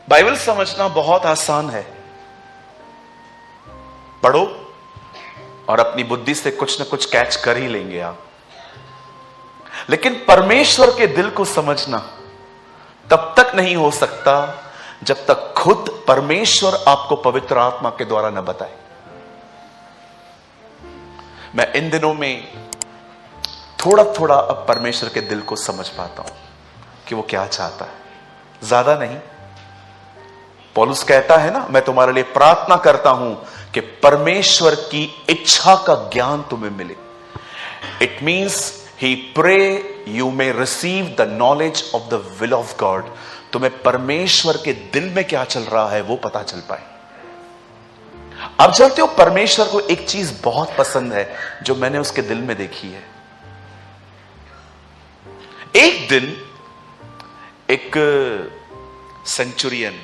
Bible समझना बहुत आसान है। पढ़ो और अपनी बुद्धि से कुछ ना कुछ कैच कर ही लेंगे आप। लेकिन परमेश्वर के दिल को समझना तब तक नहीं हो सकता जब तक खुद परमेश्वर आपको पवित्र आत्मा के द्वारा न बताए। मैं इन दिनों में थोड़ा थोड़ा अब परमेश्वर के दिल को समझ पाता हूं कि वो क्या चाहता है, ज्यादा नहीं। पौलुस कहता है ना, मैं तुम्हारे लिए प्रार्थना करता हूं कि परमेश्वर की इच्छा का ज्ञान तुम्हें मिले। It means he pray you may receive the knowledge of the will of God. तुम्हें परमेश्वर के दिल में क्या चल रहा है वो पता चल पाए। आप जानते हो, परमेश्वर को एक चीज बहुत पसंद है जो मैंने उसके दिल में देखी है। एक दिन एक सेंचुरियन,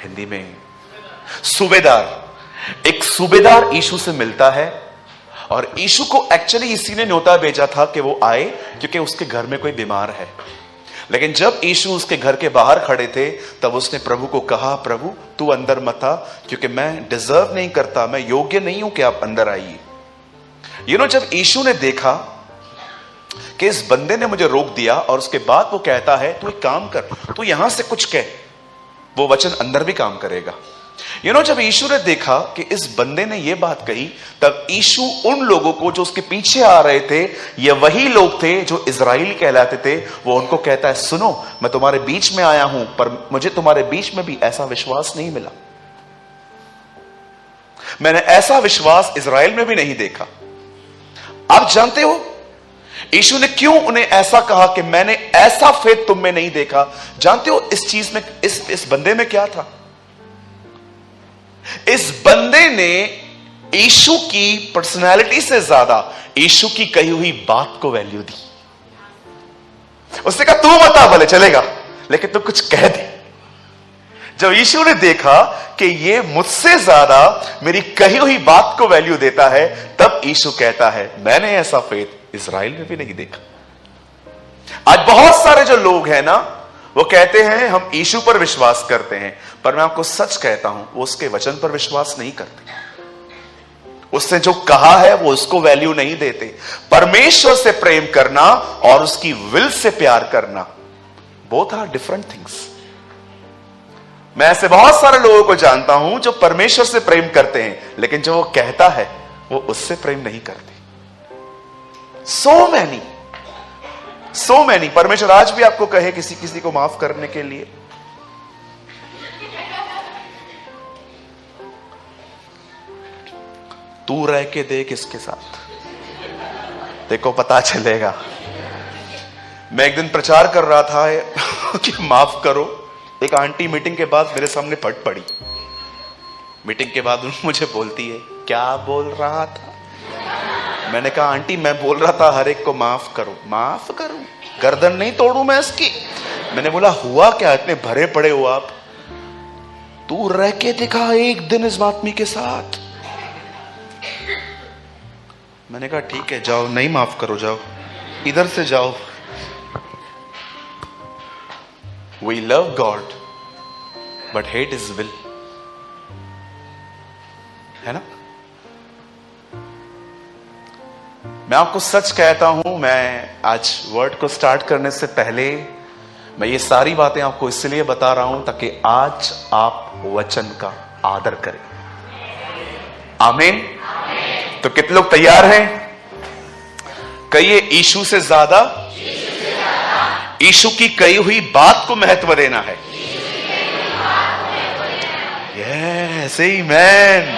हिंदी में सूबेदार, एक सूबेदार यीशु से मिलता है। और यीशु को एक्चुअली इसी ने न्योता भेजा था कि वो आए क्योंकि उसके घर में कोई बीमार है। लेकिन जब यीशु उसके घर के बाहर खड़े थे तब उसने प्रभु को कहा, प्रभु तू अंदर मत आ क्योंकि मैं डिजर्व नहीं करता, मैं योग्य नहीं हूं कि आप अंदर आइए। जब यीशु ने देखा कि इस बंदे ने मुझे रोक दिया और उसके बाद वो कहता है तू एक काम कर, तू यहां से कुछ कह, वो वचन अंदर भी काम करेगा। जब यीशु ने देखा कि इस बंदे ने ये बात कही, तब यीशु उन लोगों को जो उसके पीछे आ रहे थे, ये वही लोग थे जो इजराइल कहलाते थे, वो उनको कहता है, सुनो मैं तुम्हारे बीच में आया हूं पर मुझे तुम्हारे बीच में भी ऐसा विश्वास नहीं मिला। मैंने ऐसा विश्वास इजराइल में भी नहीं देखा। आप जानते हो यीशु ने क्यों उन्हें ऐसा कहा कि मैंने ऐसा फेथ तुम में नहीं देखा? जानते हो इस चीज में, इस बंदे में क्या था? इस बंदे ने यीशु की पर्सनैलिटी से ज्यादा यीशु की कही हुई बात को वैल्यू दी। उसने कहा तू बता, भले चलेगा लेकिन तू कुछ कह दे। जब यीशु ने देखा कि ये मुझसे ज्यादा मेरी कही हुई बात को वैल्यू देता है, तब यीशु कहता है मैंने ऐसा फेथ इजराइल में भी नहीं देखा। आज बहुत सारे जो लोग हैं ना, वो कहते हैं हम यीशु पर विश्वास करते हैं, पर मैं आपको सच कहता हूं वो उसके वचन पर विश्वास नहीं करते। उसने जो कहा है वो उसको वैल्यू नहीं देते। परमेश्वर से प्रेम करना और उसकी विल से प्यार करना, बोथ आर डिफरेंट थिंग्स। मैं ऐसे बहुत सारे लोगों को जानता हूं जो परमेश्वर से प्रेम करते हैं, लेकिन जो वो कहता है वो उससे प्रेम नहीं करते। सो मैनी परमेश्वर आज भी आपको कहे किसी किसी को माफ करने के लिए, तू रह के देख इसके साथ, देखो पता चलेगा। मैं एक दिन प्रचार कर रहा था कि माफ करो। एक आंटी मीटिंग के बाद मेरे सामने फट पड़ी। मीटिंग के बाद मुझे बोलती है क्या बोल रहा था? मैंने कहा आंटी मैं बोल रहा था हर एक को माफ करो। माफ करूं? गर्दन नहीं तोड़ूं मैं इसकी? मैंने बोला हुआ क्या, इतने भरे पड़े हो आप? तू रह के दिखा एक दिन इस आदमी के साथ। मैंने कहा ठीक है जाओ, नहीं माफ करो जाओ, इधर से जाओ। We love God, but hate His will, है ना? मैं आपको सच कहता हूं, मैं आज वर्ड को स्टार्ट करने से पहले मैं ये सारी बातें आपको इसलिए बता रहा हूं ताकि आज आप वचन का आदर करें। आमीन। तो कितने लोग तैयार हैं? कहिए यीशु से ज्यादा यीशु की कही हुई बात को महत्व देना है। यस आमीन,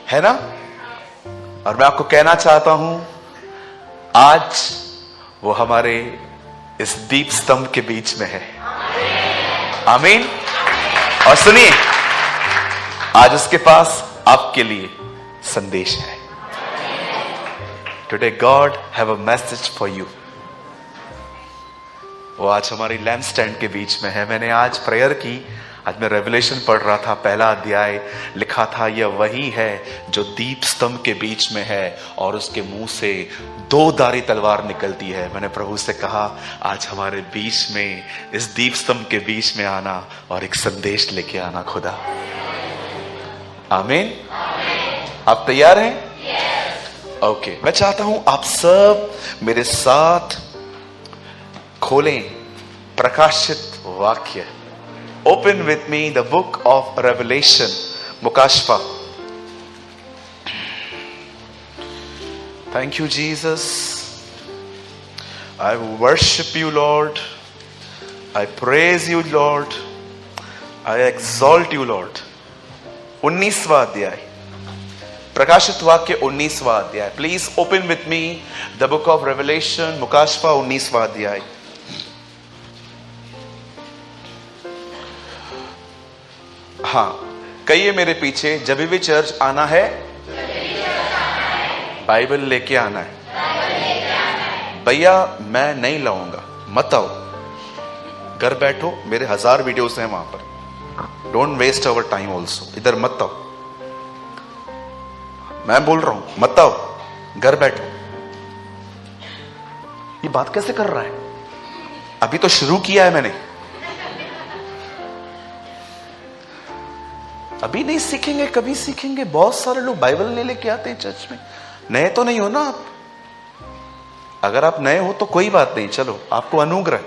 है ना? और मैं आपको कहना चाहता हूं आज वो हमारे इस दीप स्तंभ के बीच में है। आमीन। और सुनिए, आज उसके पास आपके लिए संदेश है। Today God have a message for you. वो आज हमारी लैंप स्टैंड के बीच में है। मैंने आज प्रेयर की, आज मैं रेवलेशन पढ़ रहा था, पहला अध्याय लिखा था, यह वही है जो दीप स्तंभ के बीच में है और उसके मुंह से 2 धारी तलवार निकलती है। मैंने प्रभु से कहा आज हमारे बीच में, इस दीप स्तंभ के बीच में आना और एक संदेश लेके आना खुदा। आमीन। आप तैयार हैं? ओके, मैं चाहता हूं आप सब मेरे साथ खोलें प्रकाशित वाक्य। Open with me the book of Revelation, Mukashfa. Thank you, Jesus. I worship you, Lord. I praise you, Lord. I exalt you, Lord. 19वां अध्याय, प्रकाशित वाक्य 19वां अध्याय। Please open with me the book of Revelation, Mukashfa 19वां अध्याय। हाँ, कहिए मेरे पीछे, जब भी चर्च आना है बाइबल लेके आना है। भैया मैं नहीं लाऊंगा, मत आओ, घर बैठो, मेरे 1000 वीडियोस हैं वहां पर। Don't waste our time also, इधर मत आओ। मैं बोल रहा हूं मत आओ, घर बैठो। ये बात कैसे कर रहा है? अभी तो शुरू किया है मैंने, अभी नहीं सीखेंगे, कभी सीखेंगे। बहुत सारे लोग बाइबल ले लेके आते हैं चर्च में। नए तो नहीं हो ना आप? अगर आप नए हो तो कोई बात नहीं, चलो आपको अनुग्रह।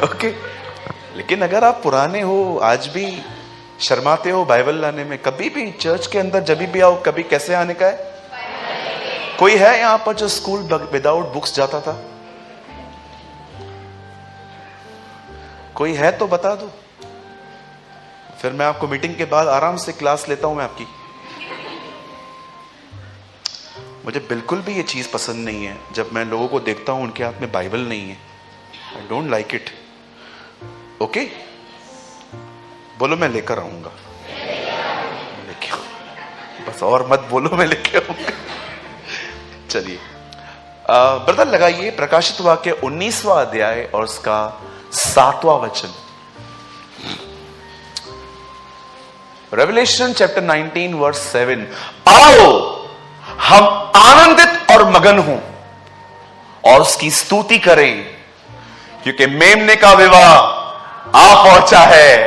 ओके, लेकिन अगर आप पुराने हो, आज भी शर्माते हो बाइबल लाने में, कभी भी चर्च के अंदर जब भी आओ, कभी कैसे आने का है? कोई है यहां पर जो स्कूल विदाउट बुक्स जाता था? कोई है तो बता दो, फिर मैं आपको मीटिंग के बाद आराम से क्लास लेता हूं मैं आपकी। मुझे बिल्कुल भी ये चीज पसंद नहीं है जब मैं लोगों को देखता हूं उनके हाथ में बाइबल नहीं है। I don't like it. Okay, बोलो मैं लेकर आऊंगा। लेके बस, और मत बोलो मैं लेके आऊंगा। चलिए ब्रदर लगाइए प्रकाशित वाक्य 19वां अध्याय और उसका 7वां वचन। Revelation chapter 19 verse 7। आओ हम आनंदित और मगन हों और उसकी स्तुति करें, क्योंकि मेमने का विवाह आ पहुंचा है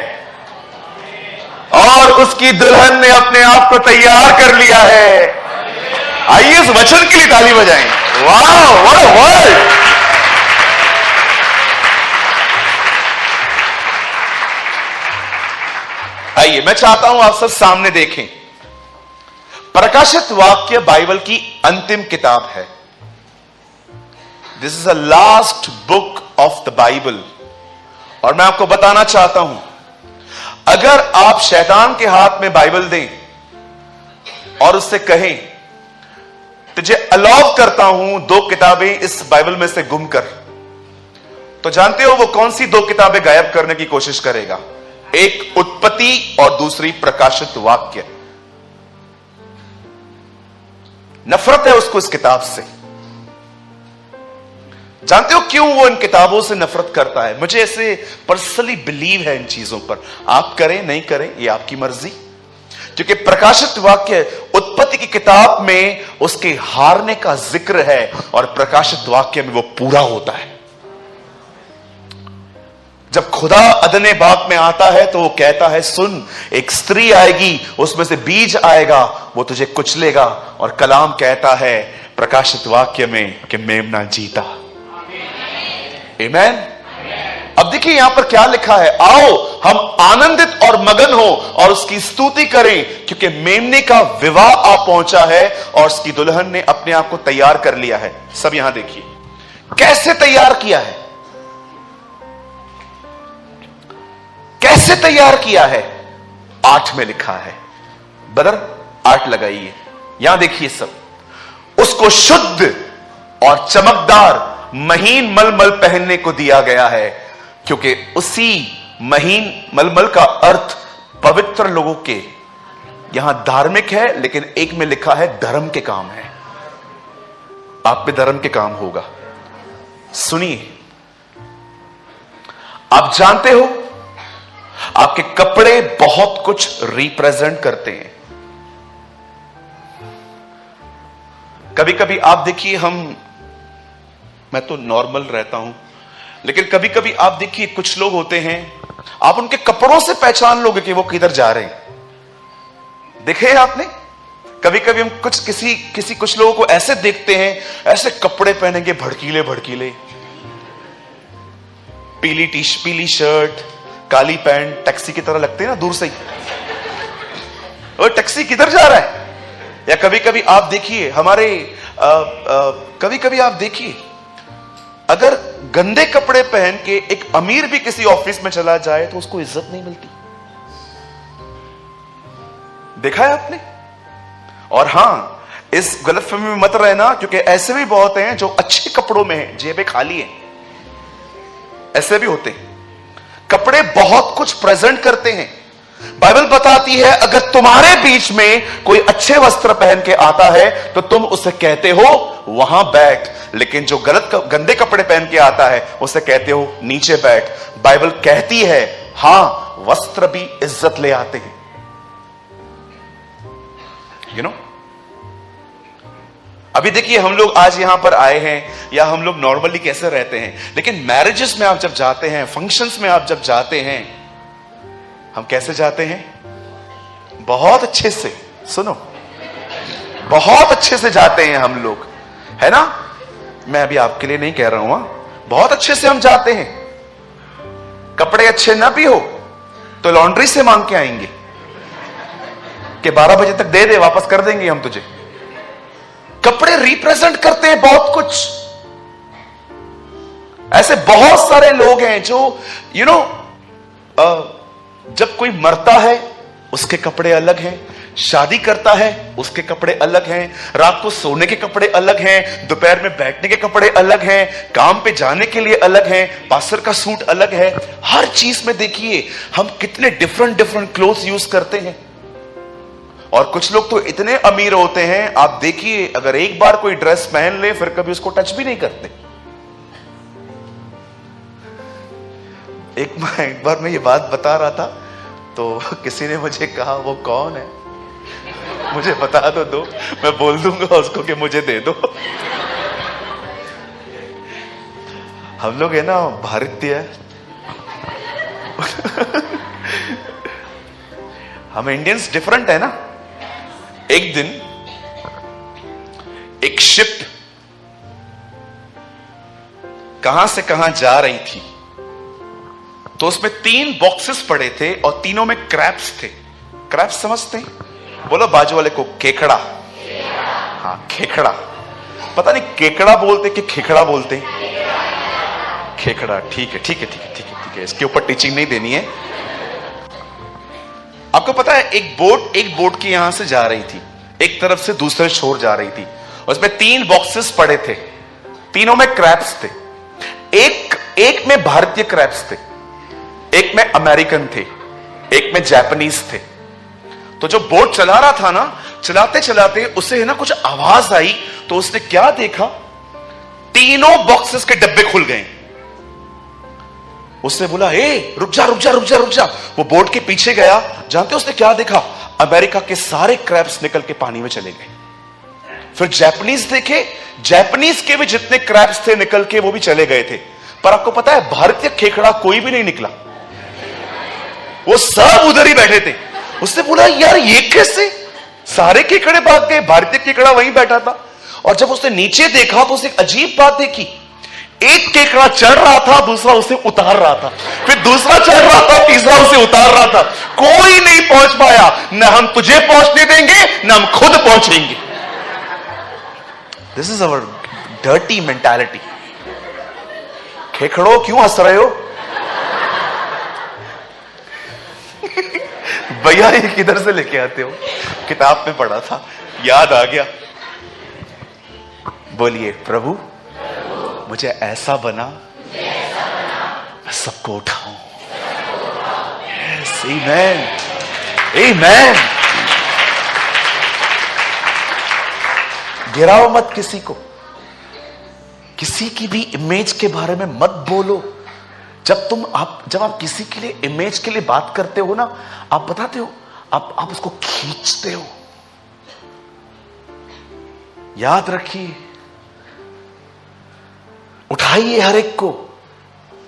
और उसकी दुल्हन ने अपने आप को तैयार कर लिया है। आइए इस वचन के लिए ताली बजाएं। वाह, व्हाट अ वर्ड! आइए, मैं चाहता हूं आप सब सामने देखें। प्रकाशित वाक्य बाइबल की अंतिम किताब है। This is the last book of the Bible. और मैं आपको बताना चाहता हूं, अगर आप शैतान के हाथ में बाइबल दें और उससे कहें तुझे अलाउ करता हूं 2 किताबें इस बाइबल में से गुम कर, तो जानते हो वो कौन सी 2 किताबें गायब करने की कोशिश करेगा? एक उत्पत्ति और दूसरी प्रकाशित वाक्य। नफरत है उसको इस किताब से। जानते हो क्यों वो इन किताबों से नफरत करता है? मुझे ऐसे पर्सनली बिलीव है इन चीजों पर। आप करें नहीं करें ये आपकी मर्जी, क्योंकि प्रकाशित वाक्य उत्पत्ति की किताब में उसके हारने का जिक्र है और प्रकाशित वाक्य में वो पूरा होता है। जब खुदा अदने बाग में आता है तो वो कहता है सुन, एक स्त्री आएगी, उसमें से बीज आएगा, वो तुझे कुचलेगा। और कलाम कहता है प्रकाशित वाक्य में कि मेमना जीता। आमीन। अब देखिए यहां पर क्या लिखा है, आओ हम आनंदित और मगन हो और उसकी स्तुति करें, क्योंकि मेमने का विवाह आ पहुंचा है और उसकी दुल्हन ने अपने आप को तैयार कर लिया है। सब यहां देखिए कैसे तैयार किया है, कैसे तैयार किया है। 8 में लिखा है, ब्रदर 8 लगाइए, यहां देखिए सब। उसको शुद्ध और चमकदार महीन मलमल पहनने को दिया गया है, क्योंकि उसी महीन मलमल का अर्थ पवित्र लोगों के, यहां धार्मिक है लेकिन एक में लिखा है धर्म के काम है। आप पे धर्म के काम होगा। सुनिए, आप जानते हो, आपके कपड़े बहुत कुछ रिप्रेजेंट करते हैं। कभी कभी आप देखिए, मैं तो नॉर्मल रहता हूं, लेकिन कभी कभी आप देखिए कुछ लोग होते हैं, आप उनके कपड़ों से पहचान लोगे कि वो किधर जा रहे हैं। देखे आपने? कभी कभी हम कुछ लोगों को ऐसे देखते हैं, ऐसे कपड़े पहनेंगे भड़कीले भड़कीले, पीली शर्ट, काली पैंट, टैक्सी की तरह लगते हैं ना दूर से ही, और टैक्सी किधर जा रहा है। या कभी कभी आप देखिए कभी कभी आप देखिए, अगर गंदे कपड़े पहन के एक अमीर भी किसी ऑफिस में चला जाए तो उसको इज्जत नहीं मिलती। देखा है आपने? और हां, इस गलतफहमी में मत रहना, क्योंकि ऐसे भी बहुत हैं जो अच्छे कपड़ों में हैं, जेबें खाली हैं, ऐसे भी होते हैं। कपड़े बहुत कुछ प्रेजेंट करते हैं। बाइबल बताती है, अगर तुम्हारे बीच में कोई अच्छे वस्त्र पहन के आता है तो तुम उसे कहते हो वहां बैठ, लेकिन जो गंदे कपड़े पहन के आता है उसे कहते हो नीचे बैठ। बाइबल कहती है हां, वस्त्र भी इज्जत ले आते हैं। अभी देखिए, हम लोग आज यहां पर आए हैं, या हम लोग नॉर्मली कैसे रहते हैं, लेकिन मैरिजेस में आप जब जाते हैं, फंक्शंस में आप जब जाते हैं, हम कैसे जाते हैं? बहुत अच्छे से, सुनो, बहुत अच्छे से जाते हैं हम लोग, है ना? मैं अभी आपके लिए नहीं कह रहा हूं, बहुत अच्छे से हम जाते हैं। कपड़े अच्छे ना भी हो तो लॉन्ड्री से मांग के आएंगे कि 12 बजे तक दे दे, वापस कर देंगे हम तुझे। कपड़े रिप्रेजेंट करते हैं बहुत कुछ। ऐसे बहुत सारे लोग हैं जो जब कोई मरता है उसके कपड़े अलग हैं, शादी करता है उसके कपड़े अलग हैं, रात को सोने के कपड़े अलग हैं, दोपहर में बैठने के कपड़े अलग हैं, काम पे जाने के लिए अलग हैं, पास्टर का सूट अलग है। हर चीज में देखिए हम कितने डिफरेंट क्लोथ्स यूज करते हैं। और कुछ लोग तो इतने अमीर होते हैं, आप देखिए, अगर एक बार कोई ड्रेस पहन ले फिर कभी उसको टच भी नहीं करते। एक बार मैं ये बात बता रहा था तो किसी ने मुझे कहा, वो कौन है, मुझे बता दो, मैं बोल दूंगा उसको कि मुझे दे दो। हम लोग है ना भारतीय, हम इंडियंस डिफरेंट है ना। एक दिन एक शिप कहां से कहां जा रही थी, तो उसमें 3 बॉक्सेस पड़े थे और तीनों में क्रैब्स थे। क्रैब्स समझते हैं? बोलो बाजू वाले को, केकड़ा। हाँ, खेकड़ा। पता नहीं केकड़ा बोलते कि खेकड़ा बोलते? खेकड़ा। ठीक है, इसके ऊपर टीचिंग नहीं देनी है। आपको पता है, एक बोट की यहां से जा रही थी, एक तरफ से दूसरे छोर जा रही थी, उसमें 3 बॉक्सेस पड़े थे, तीनों में क्रैब्स थे। एक में भारतीय क्रैब्स थे, एक में अमेरिकन थे, एक में जापानीज थे। तो जो बोट चला रहा था ना, चलाते चलाते उसे है ना कुछ आवाज आई, तो उसने क्या देखा, तीनों बॉक्सेस के डब्बे खुल गए। उसने बोला, ए रुक जा। वो बोट के पीछे गया, जानते उसने क्या देखा? अमेरिका के सारे क्रैब्स निकल के पानी में चले गए। फिर जापानीज देखे, जापानीज के भी जितने क्रैब्स थे निकल के वो भी चले गए थे। पर आपको पता है, भारतीय खेकड़ा कोई भी नहीं निकला, वो सब उधर ही बैठे थे। उसने बोला, यार ये कैसे? सारे केकड़े भाग गए, भारतीय केकड़ा वहीं बैठा था। और जब उसने नीचे देखा तो उसे एक अजीब बात देखी, एक केकड़ा चढ़ रहा था, दूसरा उसे उतार रहा था, फिर दूसरा चढ़ रहा था, तीसरा उसे उतार रहा था। कोई नहीं पहुंच पाया। न हम तुझे पहुंचने देंगे, न हम खुद पहुंचेंगे। This is our dirty mentality. खेकड़ो क्यों हंस रहे हो? भैया ये किधर से लेके आते हो? किताब में पढ़ा था, याद आ गया। बोलिए, प्रभु मुझे ऐसा बना मैं सबको उठाऊं। यस, आमेन, आमेन। गिराओ मत किसी को, किसी की भी इमेज के बारे में मत बोलो। जब आप किसी के लिए इमेज के लिए बात करते हो ना, आप बताते हो, आप उसको खींचते हो। याद रखिए, उठाइए हर एक को।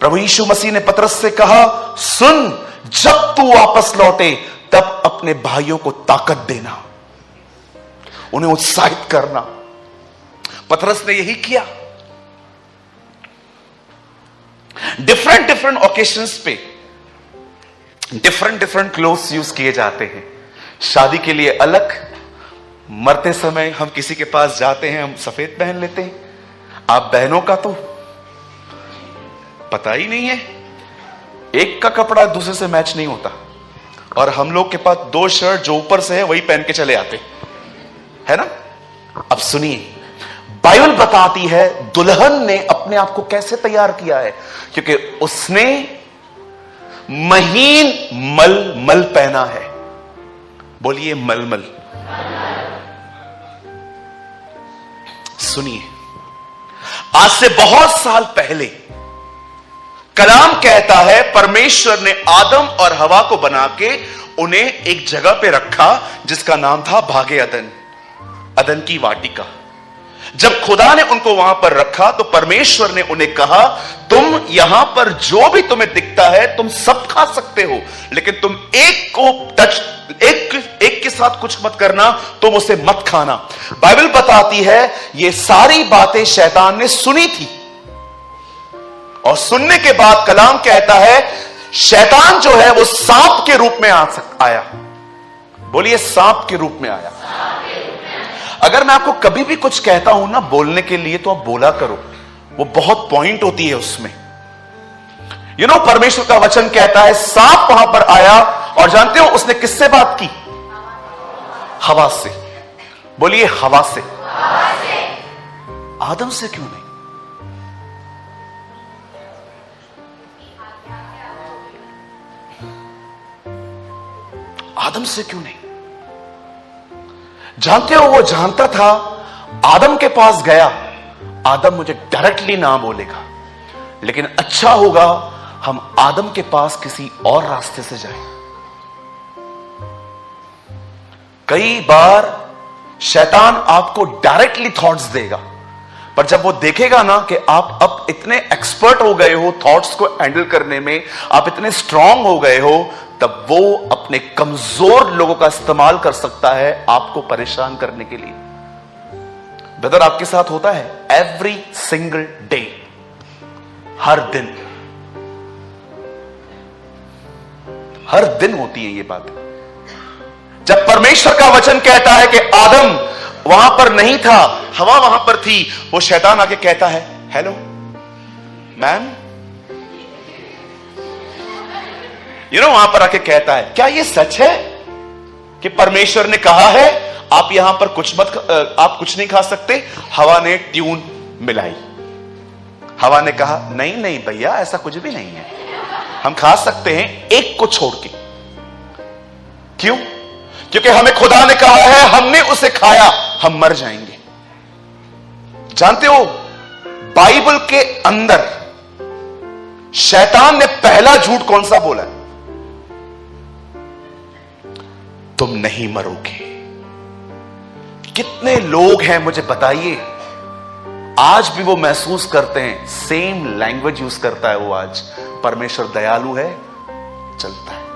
प्रभु यीशु मसीह ने पतरस से कहा, सुन, जब तू वापस लौटे तब अपने भाइयों को ताकत देना, उन्हें उत्साहित करना। पतरस ने यही किया। डिफरेंट ओकेशंस पे डिफरेंट क्लोथ्स यूज किए जाते हैं। शादी के लिए अलग, मरते समय हम किसी के पास जाते हैं, हम सफेद पहन लेते हैं। आप बहनों का तो पता ही नहीं है, एक का कपड़ा दूसरे से मैच नहीं होता, और हम लोग के पास 2 शर्ट जो ऊपर से है वही पहन के चले आते है ना। अब सुनिए, बाइबल बताती है दुल्हन ने अपने आप को कैसे तैयार किया है, क्योंकि उसने महीन मलमल पहना है। बोलिए मलमल। सुनिए, आज से बहुत साल पहले कलाम कहता है परमेश्वर ने आदम और हवा को बना के उन्हें एक जगह पे रखा जिसका नाम था भागे अदन की वाटिका। जब खुदा ने उनको वहां पर रखा तो परमेश्वर ने उन्हें कहा, तुम यहां पर जो भी तुम्हें दिखता है तुम सब खा सकते हो, लेकिन तुम एक के साथ कुछ मत करना, तुम उसे मत खाना। बाइबल बताती है ये सारी बातें शैतान ने सुनी थी, और सुनने के बाद कलाम कहता है शैतान जो है वो सांप के रूप में आया। बोलिए सांप के रूप में आया। अगर मैं आपको कभी भी कुछ कहता हूं ना बोलने के लिए, तो आप बोला करो, वो बहुत पॉइंट होती है उसमें। परमेश्वर का वचन कहता है सांप वहां पर आया, और जानते हो उसने किससे बात की? हवा से। बोलिए हवा से। आदम से क्यों नहीं? आदम से क्यों नहीं? जानते हो, वो जानता था आदम के पास गया, आदम मुझे डायरेक्टली ना बोलेगा, लेकिन अच्छा होगा हम आदम के पास किसी और रास्ते से जाएं। कई बार शैतान आपको डायरेक्टली थॉट्स देगा, पर जब वो देखेगा ना कि आप अब इतने एक्सपर्ट हो गए हो थॉट्स को हैंडल करने में, आप इतने स्ट्रांग हो गए हो, तब वो अपने कमजोर लोगों का इस्तेमाल कर सकता है आपको परेशान करने के लिए। ब्रदर, आपके साथ होता है एवरी सिंगल डे, हर दिन होती है ये बात। जब परमेश्वर का वचन कहता है कि आदम वहां पर नहीं था, हवा वहां पर थी, वो शैतान आके कहता है, हेलो मैम, वहां पर आके कहता है, क्या ये सच है कि परमेश्वर ने कहा है आप यहां पर आप कुछ नहीं खा सकते? हवा ने ट्यून मिलाई। हवा ने कहा, नहीं भैया, ऐसा कुछ भी नहीं है, हम खा सकते हैं एक को छोड़ के। क्यों? क्योंकि हमें खुदा ने कहा है हमने उसे खाया हम मर जाएंगे। जानते हो, बाइबल के अंदर शैतान ने पहला झूठ कौन सा बोला है? तुम नहीं मरोगे। कितने लोग हैं मुझे बताइए, आज भी वो महसूस करते हैं, सेम लैंग्वेज यूज करता है वो आज, परमेश्वर दयालु है, चलता है।